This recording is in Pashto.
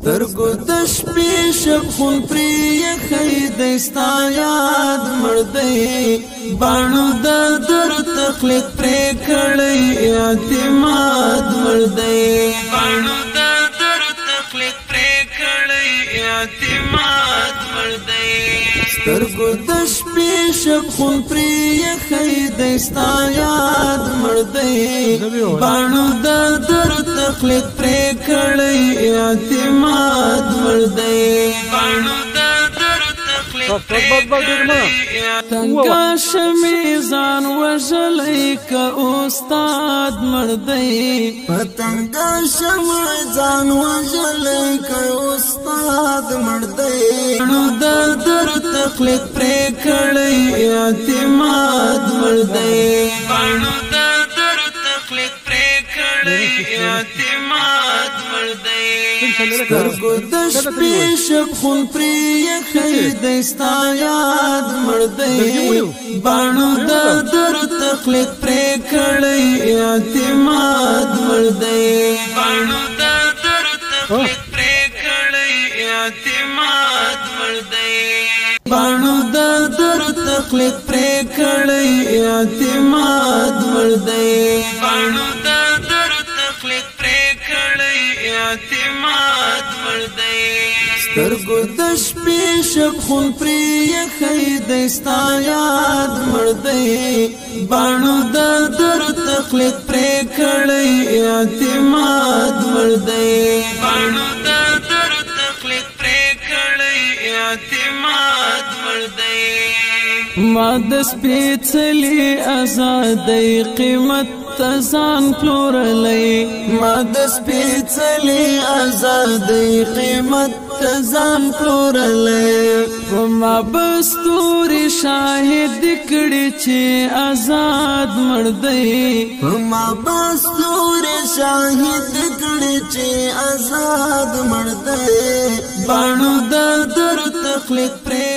سترګو د شپې شپون پرې یخی دستا یاد مړدی باڼو د در تخلیق پرې کړی اعتماد مړدی باڼو د در تخلیق پرې کړی اعتماد مړدی سترګو د شپې شپون پرې یخی دستا یاد مړدی باڼو د در تخلیق پرې کړی اعتماد مړدی باڼو د در تخلیق پرې کړی تنګا شمې ځان وژلی که استاد مړدی پتنګا شمې ځان وژلی که استاد مړدی باڼو د در تخلیق پرې کړی اعتماد مړدی باڼو د در تخلیق پرې کړی اعتماد مړدی سترګو د شپې شپون پرې یخی دستا یاد مړدی باڼو د در تخلیق پرې کړی اعتماد مړدی باڼو د در تخلیق پرې کړی اعتماد مړدی باڼو د در تخلیق پرې کړی اعتماد مړدی باڼو د در تخلیق پرې کړی اعتماد مړدی سترګو د شپې شپون پرې یخی دستا یاد مړدی باڼو د در تخلیق پرې کړی اعتماد مړدی باڼو د در تخلیق پرې کړی اعتماد مړدی ما د سپېڅلې ازادۍ قیمت ځان پلورلی ما د سپېڅلې ازادۍ قیمت ځان پلورلی په ما بستوري شاهد کړي چې آزاد مړدی په ما بستوري شاهد کړي چې آزاد مړدی باڼو د در تخلیق پرې